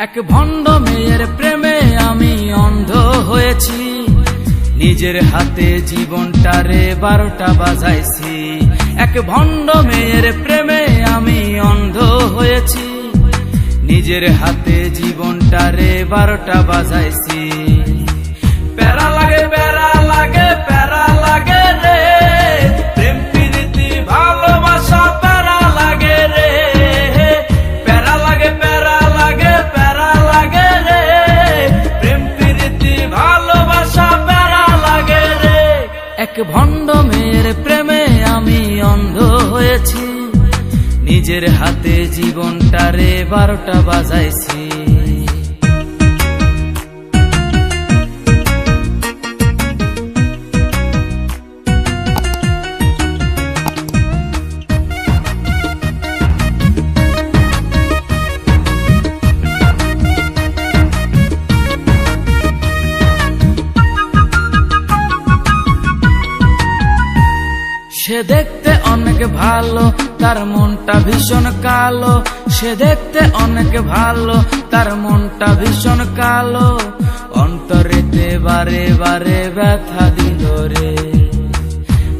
এক ভণ্ড মেয়ের প্রেমে আমি অন্ধ হয়েছি, নিজের হাতে জীবনটারে 12টা বাজাইছি। এক ভণ্ড মেয়ের প্রেমে আমি অন্ধ হয়েছি, নিজের হাতে জীবনটারে 12টা বাজাইছি। প্যারা লাগে প্যারা লাগে প্যারা লাগে রে, প্রেম প্রীতি ভালোবাসা প্যারা লাগে রে। প্যারা লাগে প্যারা লাগে প্যারা লাগে রে, প্রেম প্রীতি ভালোবাসা প্যারা লাগে রে। এক ভণ্ড মেয়ের প্রেমে আমি অন্ধ হয়েছি, নিজের হাতে জীবনটারে 12টা বাজাইছি। সে দেখতে অনেক ভালো, তার মনটা ভীষণ কালো। সে দেখতে অনেক ভালো, তার মনটা ভীষণ কালো। অন্তরেতে বারে বারে ব্যথা দিল রে।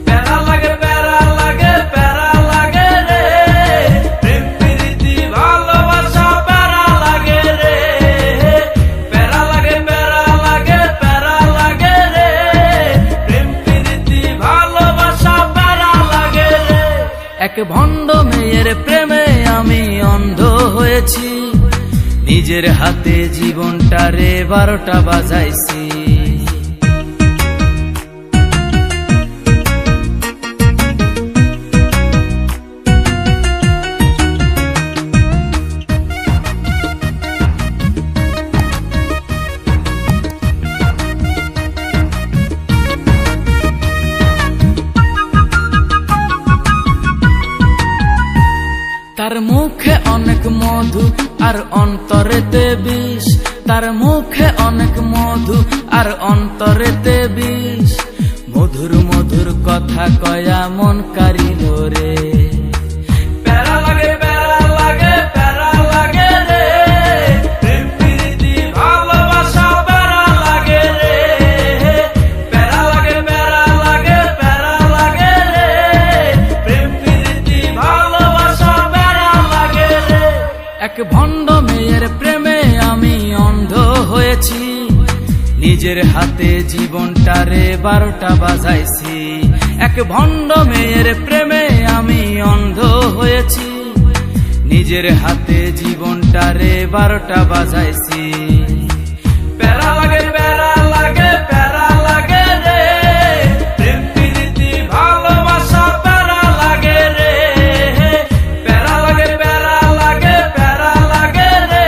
প্যারা লাগে প্যারা লাগে প্যারা লাগে রে, প্রেম প্রীতি ভালোবাসা প্যারা লাগে রে। প্যারা লাগে প্যারা লাগে প্যারা লাগে রে, প্রেম প্রীতি ভালোবাসা প্যারা লাগে রে। এক ভণ্ড মেয়ের প্রেমে আমি অন্ধ হয়েছি, নিজের হাতে জীবনটারে 12টা বাজাইছি। তার মুখে অনেক মধু আর অন্তরেতে বিষ। তার মুখে অনেক মধু আর অন্তরেতে বিষ। মধুর মধুর কথা কয়া মন কারিল রে। প্যারা লাগে প্যারা লাগে প্যারা লাগে রে, প্রেম প্রীতি ভালোবাসা প্যারা লাগে রে। প্যারা লাগে প্যারা লাগে প্যারা লাগে রে, প্রেম প্রীতি ভালোবাসা প্যারা লাগে রে। এক ভণ্ড মেয়ের প্রেমে আমি অন্ধ হয়েছি, নিজের হাতে জীবনটারে 12টা বাজাইছি। এক ভণ্ড মেয়ের প্রেমে আমি অন্ধ হয়েছি, নিজের হাতে জীবনটারে 12টা বাজাইছি। প্যারা লাগে প্যারা লাগে প্যারা লাগে রে, প্রেম প্রীতি ভালোবাসা প্যারা লাগে রে। প্যারা লাগে প্যারা লাগে প্যারা লাগে রে,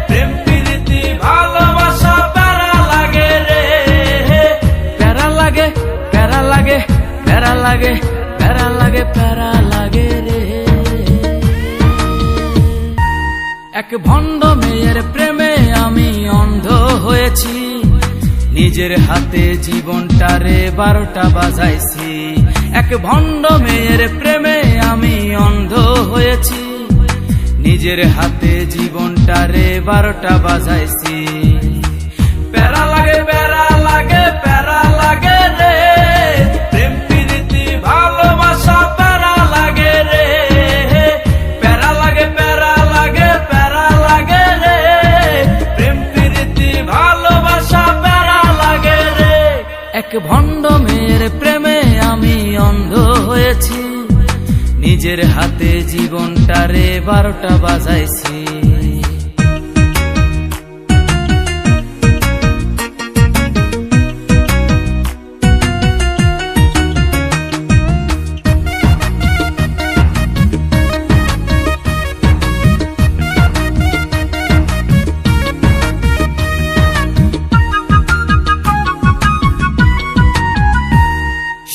প্রেম প্রীতি ভালোবাসা প্যারা লাগে রে। প্যারা লাগে প্যারা লাগে প্যারা লাগে প্যারা লাগে প্যারা লাগে রে। এক ভণ্ড মেয়ের প্রেমে আমি অন্ধ হয়েছি, নিজের হাতে জীবনটারে 12টা বাজাইছি। এক ভণ্ড মেয়ের প্রেমে আমি অন্ধ হয়েছি, নিজের হাতে জীবনটারে 12টা বাজাইছি। প্যারা লাগে প্যারা লাগে প্যারা লাগে রে, প্রেম প্রীতি ভালোবাসা প্যারা লাগে রে। প্যারা লাগে প্যারা লাগে প্যারা লাগে রে, প্রেম প্রীতি ভালোবাসা প্যারা লাগে রে। এক ভণ্ড মেয়ের প্রেমে আমি অন্ধ হয়েছি, নিজের হাতে জীবনটারে 12টা বাজাইছি।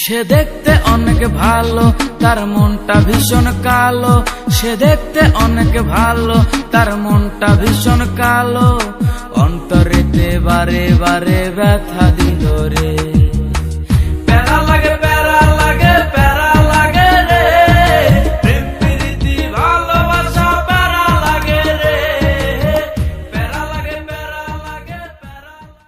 সে দেখতে অনেক ভালো, তার মনটা ভীষণ কালো। সে দেখতে অনেক ভালো, তার মনটা ভীষণ কালো। অন্তরেতে বারে বারে ব্যথা দিল রে।